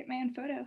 my own photo.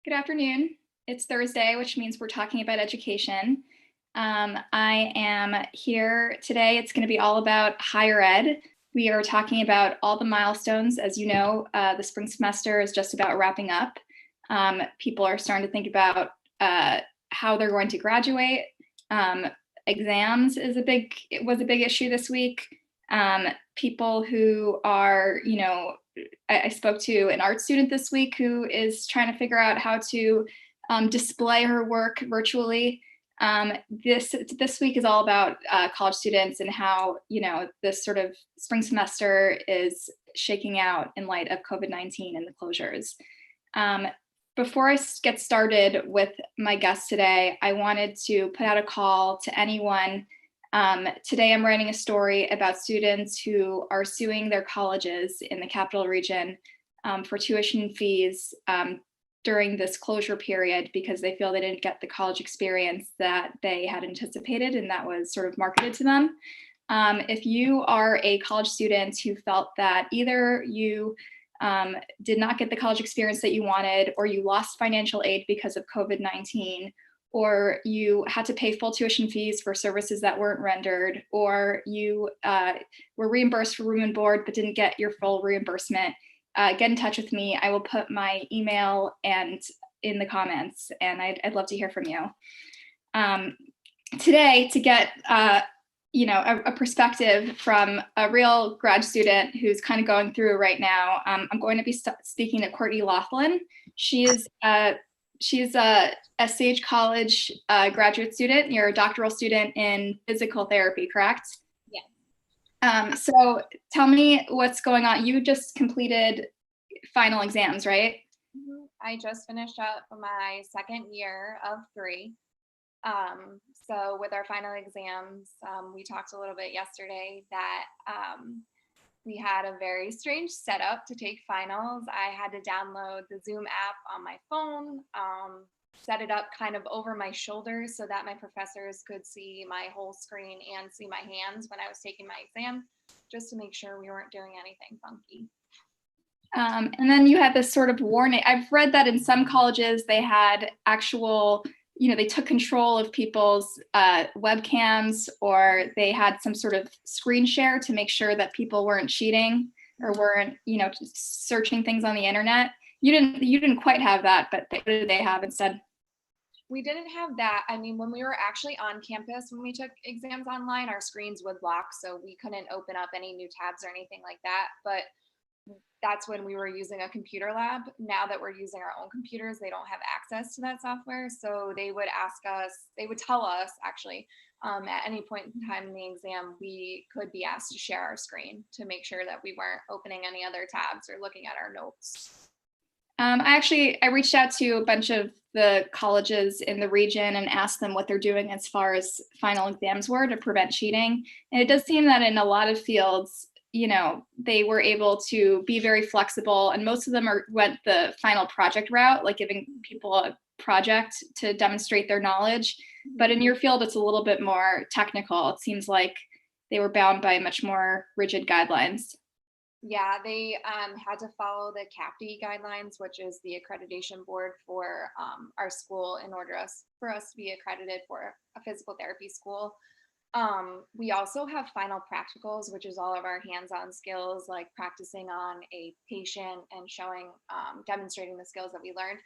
Good afternoon. It's Thursday, which means we're talking about education. I am here today. It's going to be all about higher ed. We are talking about all the milestones. As you know, the spring semester is just about wrapping up. People are starting to think about how they're going to graduate. Exams was a big issue this week. People who are, I spoke to an art student this week who is trying to figure out how to display her work virtually. This week is all about college students and how, this sort of spring semester is shaking out in light of COVID-19 and the closures. Before I get started with my guest today, I wanted to put out a call to anyone. Today, I'm writing a story about students who are suing their colleges in the Capital Region for tuition fees during this closure period because they feel they didn't get the college experience that they had anticipated and that was sort of marketed to them. If you are a college student who felt that either you did not get the college experience that you wanted, or you lost financial aid because of COVID-19, or you had to pay full tuition fees for services that weren't rendered, or you were reimbursed for room and board but didn't get your full reimbursement, get in touch with me. I will put my email and in the comments, and I'd love to hear from you. Today, to get a perspective from a real grad student who's kind of going through right now, I'm going to be speaking to Courtney Laughlin. She is She's a Sage College graduate student. You're a doctoral student in physical therapy, correct? Yeah. So tell me what's going on. You just completed final exams, right? Mm-hmm. I just finished up my second year of 3. So with our final exams, we talked a little bit yesterday that we had a very strange setup to take finals. I had to download the Zoom app on my phone, set it up kind of over my shoulders so that my professors could see my whole screen and see my hands when I was taking my exam, just to make sure we weren't doing anything funky. And then you had this sort of warning. I've read that in some colleges they had actual, they took control of people's webcams, or they had some sort of screen share to make sure that people weren't cheating or weren't, searching things on the internet. You didn't quite have that, but what did they have instead? We didn't have that. I mean, when we were actually on campus, when we took exams online, our screens would lock, so we couldn't open up any new tabs or anything like that. But that's when we were using a computer lab. Now that we're using our own computers, they don't have access to that software. So they would tell us actually, at any point in time in the exam, we could be asked to share our screen to make sure that we weren't opening any other tabs or looking at our notes. I reached out to a bunch of the colleges in the region and asked them what they're doing as far as final exams were to prevent cheating. And it does seem that in a lot of fields, they were able to be very flexible, and most of them went the final project route, like giving people a project to demonstrate their knowledge. But in your field, it's a little bit more technical. It seems like they were bound by much more rigid guidelines. Yeah, they had to follow the CAPD guidelines, which is the accreditation board for our school, in order for us to be accredited for a physical therapy school. We also have final practicals, which is all of our hands-on skills, like practicing on a patient and demonstrating the skills that we learned.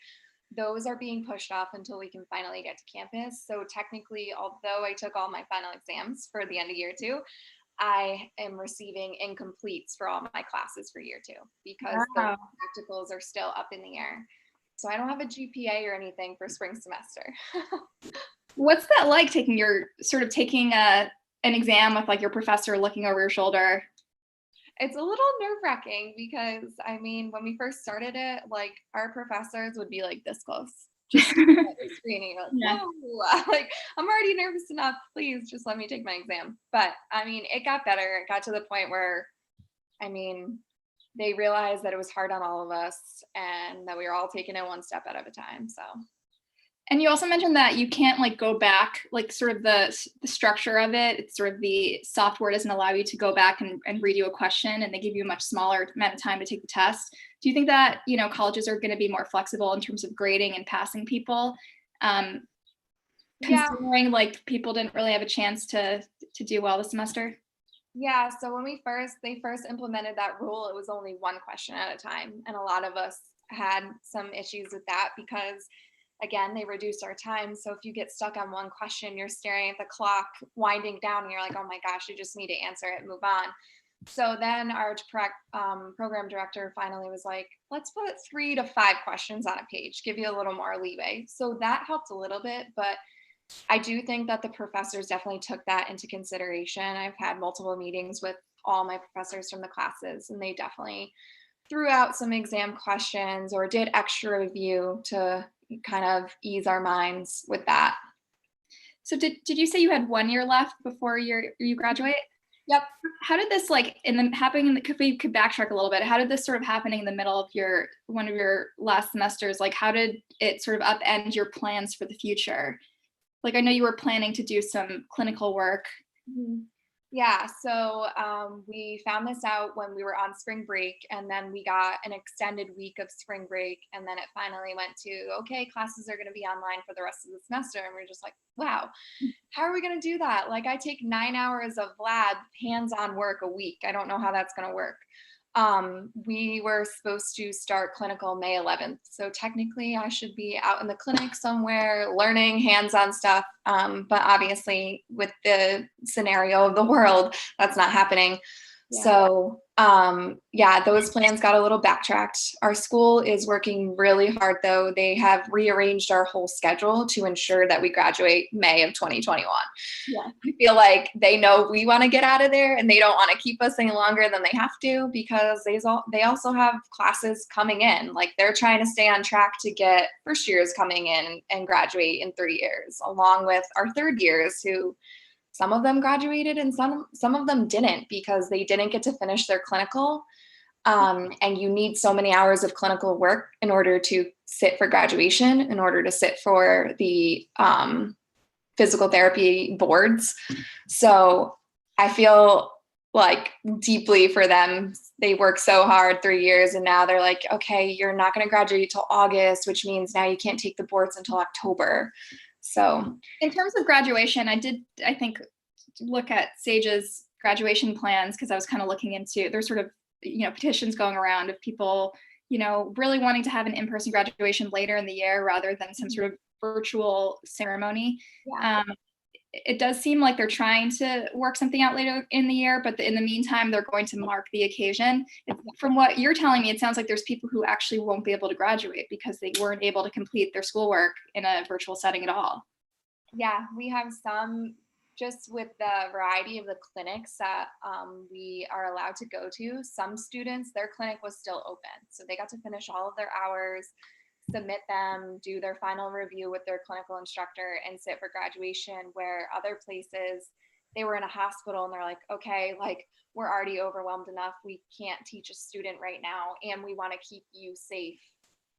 Those are being pushed off until we can finally get to campus. So technically, although I took all my final exams for the end of year 2, I am receiving incompletes for all my classes for year 2 because the practicals are still up in the air. So I don't have a GPA or anything for spring semester. What's that like, taking an exam with like your professor looking over your shoulder? It's a little nerve-wracking because, I mean, when we first started it, like, our professors would be, like, this close, just staring at your screen, and you're like, Yeah. "Whoa," like, "I'm already nervous enough, please just let me take my exam." But, I mean, it got better. It got to the point where, I mean, they realized that it was hard on all of us and that we were all taking it one step at a time, so. And you also mentioned that you can't like go back, like sort of the structure of it. It's sort of the software doesn't allow you to go back and redo a question, and they give you a much smaller amount of time to take the test. Do you think that colleges are going to be more flexible in terms of grading and passing people, um, Yeah. considering like people didn't really have a chance to do well this semester? Yeah, so when they first implemented that rule, it was only one question at a time. And a lot of us had some issues with that because, again, they reduced our time. So if you get stuck on one question, you're staring at the clock winding down and you're like, oh my gosh, you just need to answer it, move on. So then our program director finally was like, let's put 3 to 5 questions on a page, give you a little more leeway. So that helped a little bit, but I do think that the professors definitely took that into consideration. I've had multiple meetings with all my professors from the classes, and they definitely threw out some exam questions or did extra review to kind of ease our minds with that. So did you say you had 1 year left before you graduate? Yep. How did this like if we could backtrack a little bit, how did this sort of happening in the middle of one of your last semesters, like how did it sort of upend your plans for the future? Like I know you were planning to do some clinical work. Mhm. Yeah, so we found this out when we were on spring break, and then we got an extended week of spring break, and then it finally went to, okay, classes are going to be online for the rest of the semester. And we are just like, wow, how are we going to do that? Like, I take 9 hours of lab hands-on work a week. I don't know how that's going to work. We were supposed to start clinical May 11th. So technically I should be out in the clinic somewhere learning hands-on stuff. But obviously with the scenario of the world, that's not happening. Yeah. So yeah, those plans got a little backtracked. Our school is working really hard though. They have rearranged our whole schedule to ensure that we graduate May of 2021. Yeah. I feel like they know we want to get out of there and they don't want to keep us any longer than they have to because they also have classes coming in. Like they're trying to stay on track to get first years coming in and graduate in 3 years, along with our third years who some of them graduated and some of them didn't because they didn't get to finish their clinical. And you need so many hours of clinical work in order to sit for graduation, in order to sit for the physical therapy boards. So I feel like deeply for them. They work so hard 3 years and now they're like, okay, you're not going to graduate till August, which means now you can't take the boards until October. So in terms of graduation, I think, look at Sage's graduation plans because I was kind of looking into, there's sort of, petitions going around of people, really wanting to have an in-person graduation later in the year rather than some sort of virtual ceremony. yeah. It does seem like they're trying to work something out later in the year, but in the meantime, they're going to mark the occasion. From what you're telling me, it sounds like there's people who actually won't be able to graduate because they weren't able to complete their schoolwork in a virtual setting at all. Yeah, we have some just with the variety of the clinics that we are allowed to go to. Some students, their clinic was still open. So they got to finish all of their hours, submit them, do their final review with their clinical instructor, and sit for graduation. Where other places, they were in a hospital and they're like, okay, like we're already overwhelmed enough. We can't teach a student right now, and we want to keep you safe.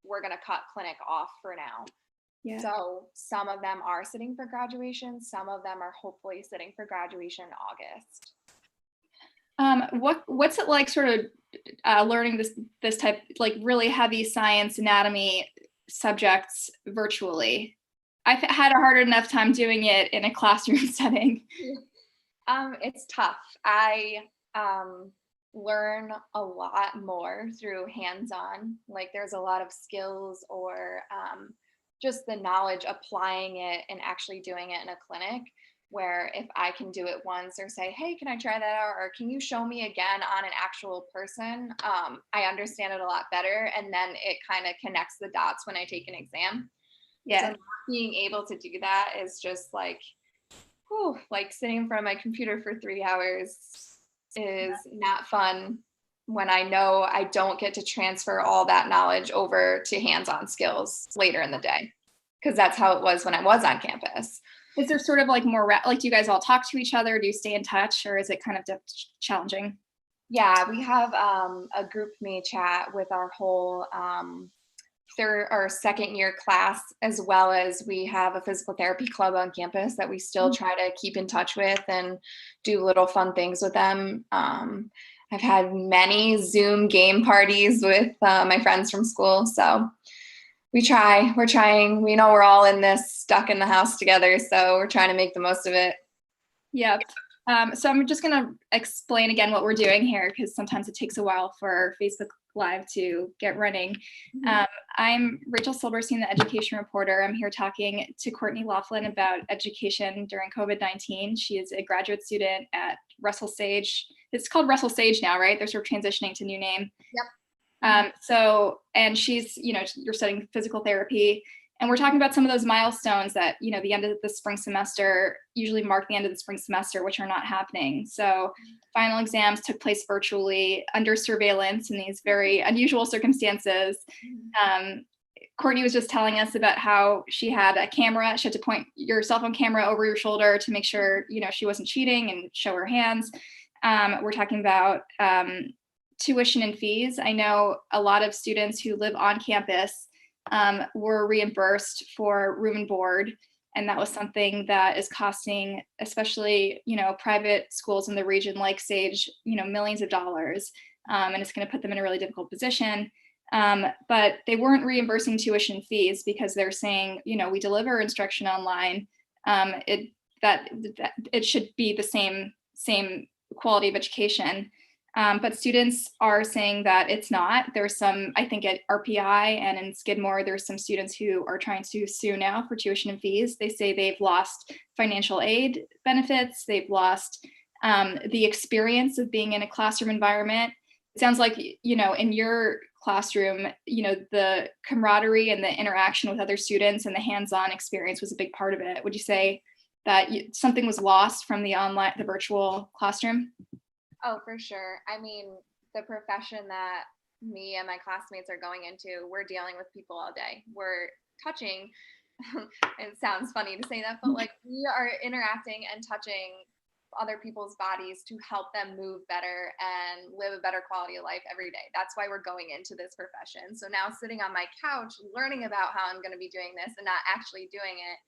We're going to cut clinic off for now. Yeah. So some of them are sitting for graduation. Some of them are hopefully sitting for graduation in August. What's it like sort of learning this type, like really heavy science anatomy subjects virtually? I've had a hard enough time doing it in a classroom setting. It's tough. I learn a lot more through hands-on. Like there's a lot of skills or just the knowledge applying it and actually doing it in a clinic where if I can do it once or say, hey, can I try that out? Or can you show me again on an actual person? I understand it a lot better. And then it kind of connects the dots when I take an exam. Yeah. So not being able to do that is just like, whew, like sitting in front of my computer for 3 hours is not fun when I know I don't get to transfer all that knowledge over to hands-on skills later in the day, because that's how it was when I was on campus. Is there sort of like more, like, do you guys all talk to each other? Do you stay in touch, or is it kind of challenging? Yeah, we have a group me chat with our whole third or second year class, as well as we have a physical therapy club on campus that we still try to keep in touch with and do little fun things with them. I've had many Zoom game parties with my friends from school. So we're trying, we know we're all in this stuck in the house together. So we're trying to make the most of it. Yep. So I'm just going to explain again what we're doing here, because sometimes it takes a while for Facebook Live to get running. I'm Rachel Silberstein, the education reporter. I'm here talking to Courtney Laughlin about education during COVID-19. She is a graduate student at Russell Sage. It's called Russell Sage now, right? They're sort of transitioning to new name. Yep. And she's, you're studying physical therapy. And we're talking about some of those milestones that, the end of the spring semester usually mark the end of the spring semester, which are not happening. So final exams took place virtually under surveillance in these very unusual circumstances. Courtney was just telling us about how she had a camera. She had to point your cell phone camera over your shoulder to make sure, she wasn't cheating and show her hands. We're talking about tuition and fees. I know a lot of students who live on campus were reimbursed for room and board. And that was something that is costing, especially, private schools in the region like Sage, millions of dollars. And it's going to put them in a really difficult position. But they weren't reimbursing tuition fees because they're saying, we deliver instruction online. It should be the same quality of education. But students are saying that it's not. There's some, I think at RPI and in Skidmore, there's some students who are trying to sue now for tuition and fees. They say they've lost financial aid benefits. They've lost the experience of being in a classroom environment. It sounds like, in your classroom, the camaraderie and the interaction with other students and the hands-on experience was a big part of it. Would you say that something was lost from the virtual classroom? Oh, for sure. I mean, the profession that me and my classmates are going into, we're dealing with people all day. We're touching, it sounds funny to say that, but like we are interacting and touching other people's bodies to help them move better and live a better quality of life every day. That's why we're going into this profession. So now sitting on my couch, learning about how I'm going to be doing this and not actually doing it,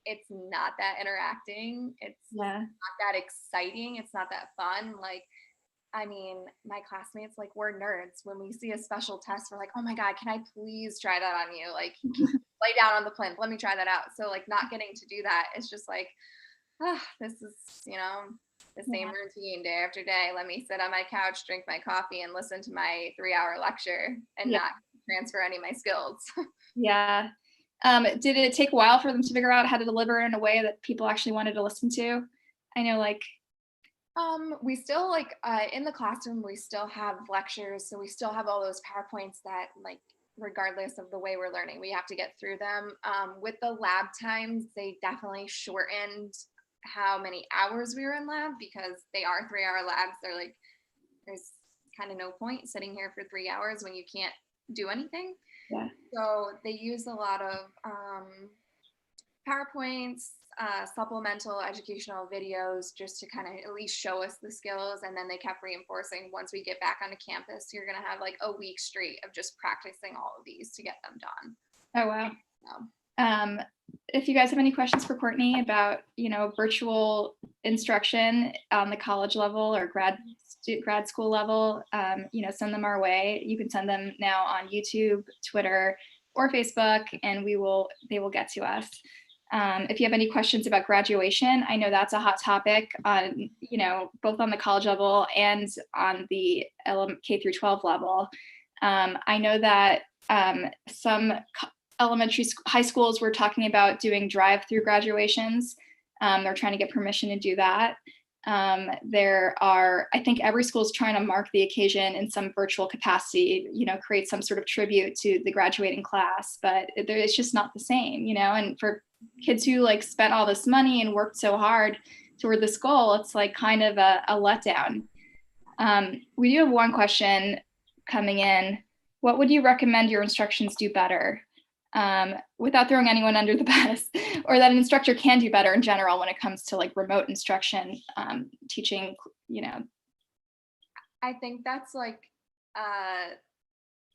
it's not that interacting. It's not that exciting. It's not that fun. Like, I mean, my classmates, like, we're nerds. When we see a special test, we're like, oh my God, can I please try that on you? Like, lay down on the plinth. Let me try that out. So like not getting to do that, it's just like, this is, the same routine day after day. Let me sit on my couch, drink my coffee, and listen to my 3-hour lecture and not transfer any of my skills. Yeah. Did it take a while for them to figure out how to deliver in a way that people actually wanted to listen to? I know, like, we still in the classroom, we still have lectures. So we still have all those PowerPoints that, like, regardless of the way we're learning, we have to get through them. With the lab times, they definitely shortened how many hours we were in lab because they are 3-hour labs. They're like, there's kind of no point sitting here for 3 hours when you can't do anything. Yeah. So they use a lot of PowerPoints, supplemental educational videos just to kind of at least show us the skills. And then they kept reinforcing, once we get back onto campus, you're going to have like a week straight of just practicing all of these to get them done. Oh, wow. So. If you guys have any questions for Courtney about, virtual instruction on the college level or grad school level, send them our way. You can send them now on YouTube, Twitter, or Facebook, and they will get to us. If you have any questions about graduation, I know that's a hot topic on, both on the college level and on the K through 12 level. I know that some high schools were talking about doing drive-through graduations. They're trying to get permission to do that. I think every school is trying to mark the occasion in some virtual capacity, create some sort of tribute to the graduating class, but it's just not the same, and for kids who like spent all this money and worked so hard toward this goal, it's like kind of a letdown. We do have one question coming in. What would you recommend your instructions do better? Without throwing anyone under the bus, or that an instructor can do better in general when it comes to like remote instruction, teaching, I think that's like a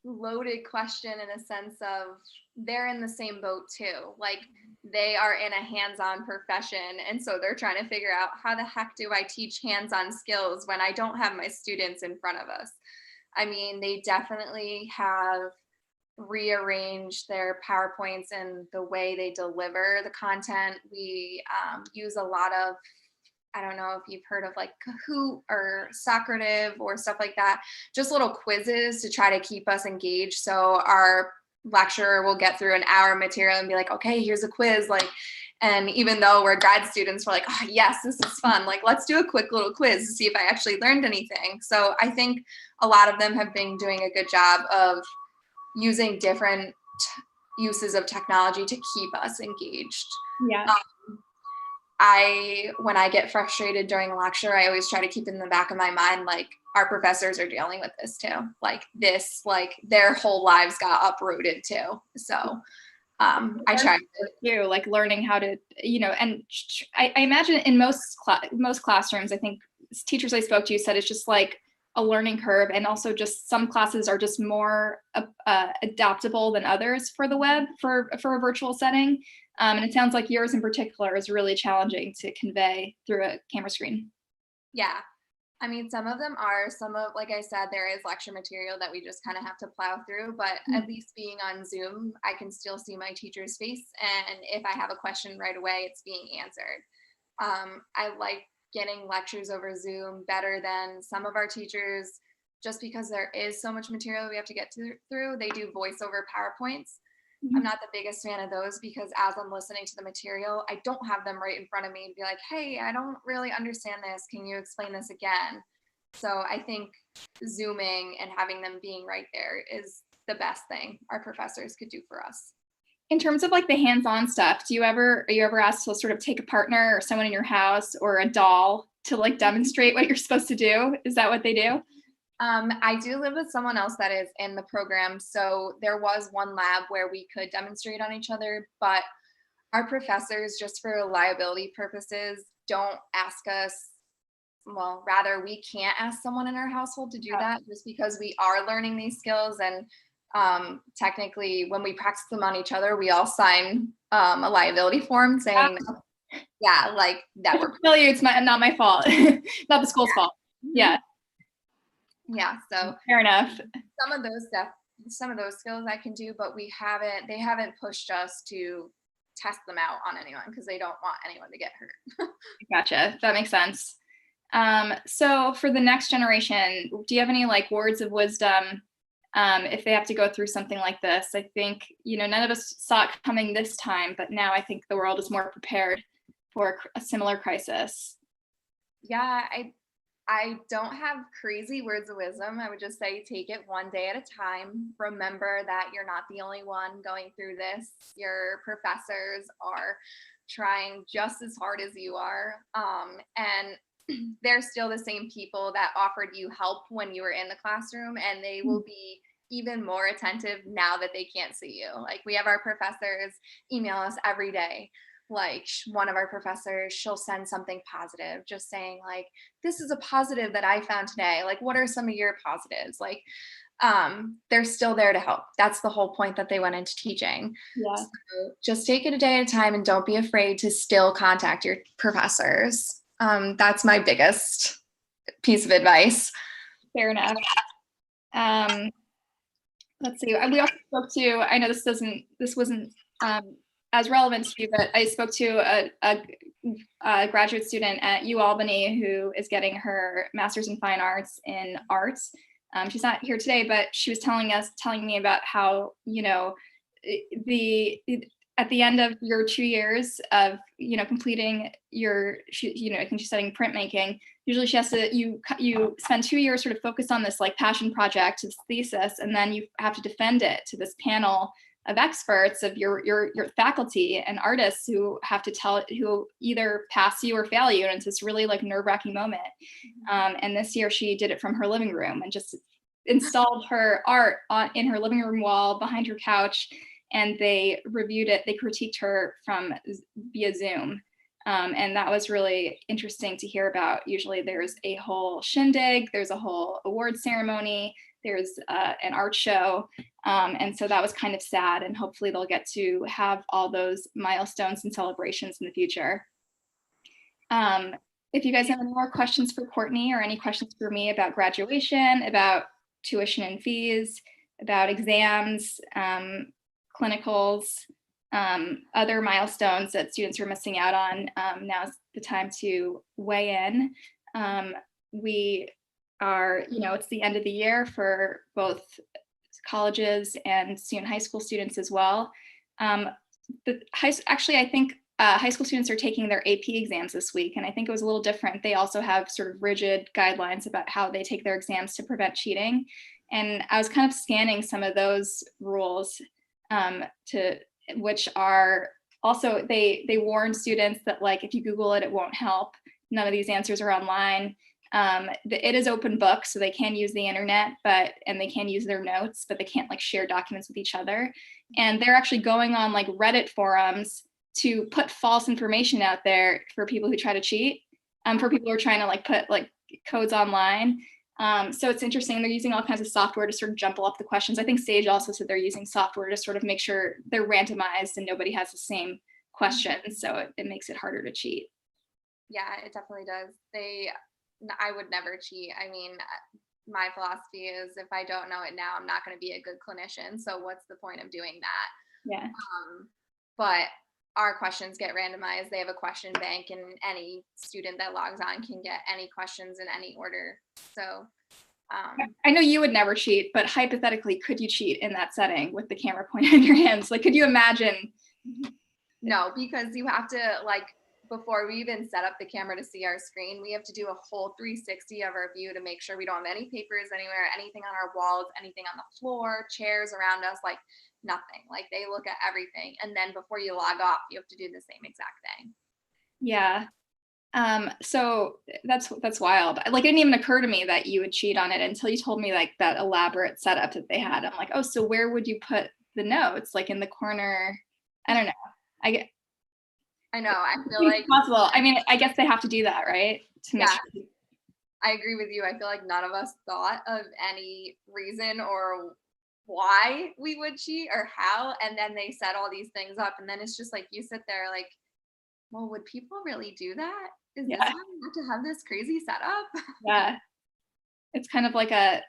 loaded question in a sense of they're in the same boat too. Like they are in a hands-on profession. And so they're trying to figure out how the heck do I teach hands-on skills when I don't have my students in front of us? I mean, they definitely have rearrange their PowerPoints and the way they deliver the content. We use a lot of, I don't know if you've heard of like Kahoot or Socrative or stuff like that, just little quizzes to try to keep us engaged. So our lecturer will get through an hour of material and be like, okay, here's a quiz. Like, and even though we're grad students, we're like, oh, yes, this is fun. Like, let's do a quick little quiz to see if I actually learned anything. So I think a lot of them have been doing a good job of using different uses of technology to keep us engaged. Yeah. When I get frustrated during a lecture, I always try to keep in the back of my mind, like our professors are dealing with this too. Like their whole lives got uprooted too. So I try to like learning how to, and I imagine in most classrooms, I think teachers I spoke to said it's just like a learning curve, and also just some classes are just more adaptable than others for the web for a virtual setting. And it sounds like yours in particular is really challenging to convey through a camera screen. Yeah. I mean, some of them are, like I said, there is lecture material that we just kind of have to plow through, but at least being on Zoom, I can still see my teacher's face. And if I have a question right away, it's being answered. I like getting lectures over Zoom better than some of our teachers, just because there is so much material we have to get through. They do voice over PowerPoints. I'm not the biggest fan of those because as I'm listening to the material, I don't have them right in front of me and be like, hey, I don't really understand this. Can you explain this again? So I think Zooming and having them being right there is the best thing our professors could do for us. In terms of like the hands-on stuff, are you ever asked to sort of take a partner or someone in your house or a doll to like demonstrate what you're supposed to do? Is that what they do? I do live with someone else that is in the program. So there was one lab where we could demonstrate on each other, but our professors, just for reliability purposes, don't ask us. Well, rather, we can't ask someone in our household to do that just because we are learning these skills. And technically, when we practice them on each other, we all sign a liability form saying, yeah, like that. We're tell you it's not my fault, not the school's fault. Yeah. Yeah, so fair enough. Some of those skills I can do, but they haven't pushed us to test them out on anyone because they don't want anyone to get hurt. Gotcha. That makes sense. So for the next generation, do you have any like words of wisdom if they have to go through something like this? I think, none of us saw it coming this time, but now I think the world is more prepared for a similar crisis. Yeah, I don't have crazy words of wisdom. I would just say take it one day at a time. Remember that you're not the only one going through this. Your professors are trying just as hard as you are. And they're still the same people that offered you help when you were in the classroom, and they will be even more attentive now that they can't see you. Like we have our professors email us every day. Like one of our professors, she'll send something positive, just saying like, this is a positive that I found today. Like, what are some of your positives? Like, they're still there to help. That's the whole point that they went into teaching. Yeah. So just take it a day at a time and don't be afraid to still contact your professors. That's my biggest piece of advice. Fair enough. Let's see. We also spoke to, I know this wasn't as relevant to you, but I spoke to a graduate student at UAlbany who is getting her master's in fine arts in arts. She's not here today, but she was telling me about how, at the end of your 2 years of, completing your, I think she's studying printmaking. Usually she has to, you spend 2 years sort of focused on this like passion project, this thesis, and then you have to defend it to this panel experts, of your faculty and artists who have to who either pass you or fail you, and it's this really like nerve-wracking moment. And this year she did it from her living room and just installed her art in her living room wall behind her couch, and they reviewed it. They critiqued her via Zoom. And that was really interesting to hear about. Usually there's a whole shindig, there's a whole award ceremony, there's an art show. And so that was kind of sad, and hopefully they'll get to have all those milestones and celebrations in the future. If you guys have any more questions for Courtney or any questions for me about graduation, about tuition and fees, about exams, clinicals, other milestones that students are missing out on, now's the time to weigh in. We are, it's the end of the year for both colleges and high school students as well. Actually, I think high school students are taking their AP exams this week, and I think it was a little different. They also have sort of rigid guidelines about how they take their exams to prevent cheating. And I was kind of scanning some of those rules, which are also, they warn students that like, if you Google it, it won't help. None of these answers are online. It is open book, so they can use the internet, and they can use their notes, but they can't like share documents with each other. And they're actually going on like Reddit forums to put false information out there for people who try to cheat, for people who are trying to like put like codes online. So it's interesting. They're using all kinds of software to sort of jumble up the questions. I think Sage also said they're using software to sort of make sure they're randomized and nobody has the same question. So it makes it harder to cheat. Yeah, it definitely does. I would never cheat. I mean, my philosophy is if I don't know it now, I'm not going to be a good clinician. So what's the point of doing that? Yeah. But our questions get randomized. They have a question bank, and any student that logs on can get any questions in any order. So I know you would never cheat, but hypothetically, could you cheat in that setting with the camera pointed in your hands? Like, could you imagine? No, because you have to, like, before we even set up the camera to see our screen, we have to do a whole 360 of our view to make sure we don't have any papers anywhere, anything on our walls, anything on the floor, chairs around us, like nothing. Like, they look at everything. And then before you log off, you have to do the same exact thing. Yeah. So that's wild. Like, it didn't even occur to me that you would cheat on it until you told me like that elaborate setup that they had. I'm like, oh, so where would you put the notes? Like in the corner? I don't know. I know. I feel like possible. I mean, I guess they have to do that, right? To make sure. I agree with you. I feel like none of us thought of any reason or why we would cheat or how. And then they set all these things up, and then it's just like you sit there like, well, would people really do that? Is this why we have to have this crazy setup? Yeah. It's kind of like a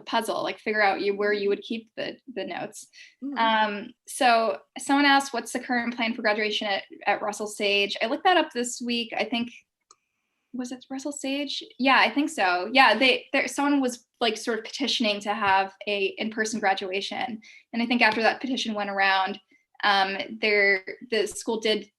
puzzle, like figure out where you would keep the notes. Mm-hmm. So someone asked, what's the current plan for graduation at Russell Sage? I looked that up this week. I think, was it Russell Sage? Yeah, I think so. Yeah, someone was like sort of petitioning to have a in-person graduation. And I think after that petition went around, the school did,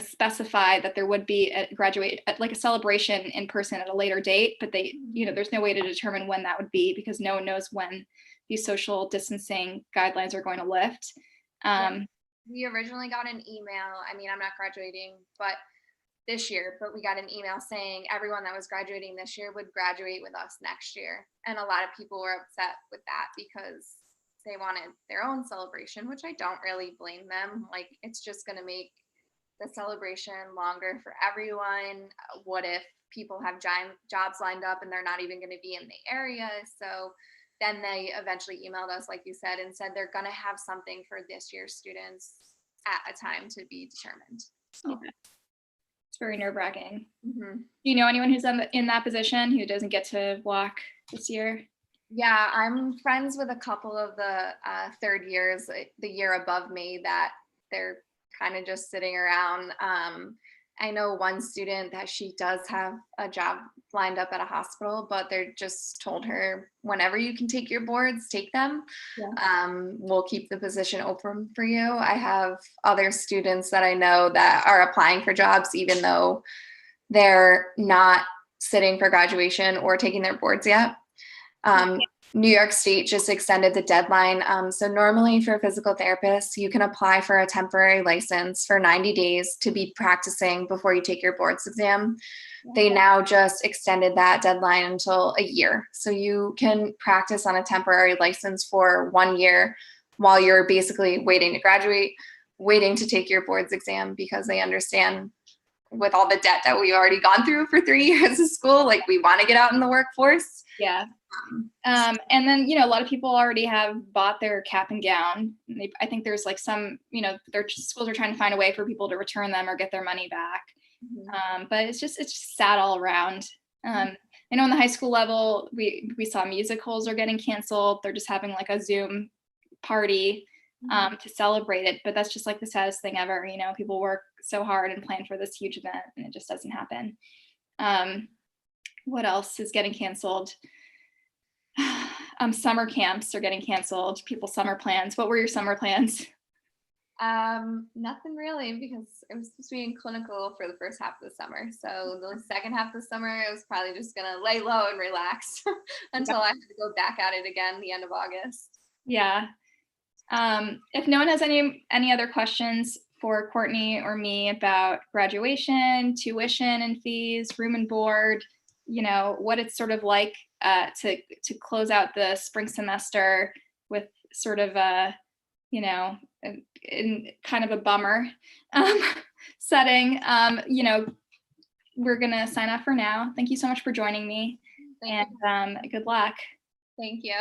specify that there would be a celebration in person at a later date, but there's no way to determine when that would be because no one knows when these social distancing guidelines are going to lift. We originally got an email. I mean, I'm not graduating, but this year, but we got an email saying everyone that was graduating this year would graduate with us next year. And a lot of people were upset with that because they wanted their own celebration, which I don't really blame them. Like, it's just going to make the celebration longer for everyone. What if people have jobs lined up and they're not even going to be in the area? So then they eventually emailed us, like you said, and said they're going to have something for this year's students at a time to be determined. So. Okay. It's very nerve-wracking. Mm-hmm. Do you know anyone who's in that position who doesn't get to walk this year? Yeah, I'm friends with a couple of the third years, the year above me, that they're kind of just sitting around. I know one student that she does have a job lined up at a hospital, but they're just told her, whenever you can take your boards, take them. Yeah. We'll keep the position open for you. I have other students that I know that are applying for jobs, even though they're not sitting for graduation or taking their boards yet. New York State just extended the deadline. So normally for physical therapists, you can apply for a temporary license for 90 days to be practicing before you take your boards exam. They now just extended that deadline until a year. So you can practice on a temporary license for 1 year while you're basically waiting to graduate, waiting to take your boards exam, because they understand with all the debt that we've already gone through for 3 years of school, like we want to get out in the workforce. Yeah. And then, a lot of people already have bought their cap and gown. I think there's like some, their schools are trying to find a way for people to return them or get their money back. But it's just sad all around. I know on the high school level, we saw musicals are getting canceled. They're just having like a Zoom party to celebrate it. But that's just like the saddest thing ever. People work so hard and plan for this huge event and it just doesn't happen. What else is getting canceled? Summer camps are getting canceled. People's summer plans. What were your summer plans? Nothing really, because I was supposed to be in clinical for the first half of the summer. So the second half of the summer, I was probably just gonna lay low and relax until I had to go back at it again the end of August. Yeah. If no one has any other questions for Courtney or me about graduation, tuition and fees, room and board, what it's sort of like to close out the spring semester with sort of a, in kind of a bummer setting, we're going to sign off for now. Thank you so much for joining me. And good luck. Thank you.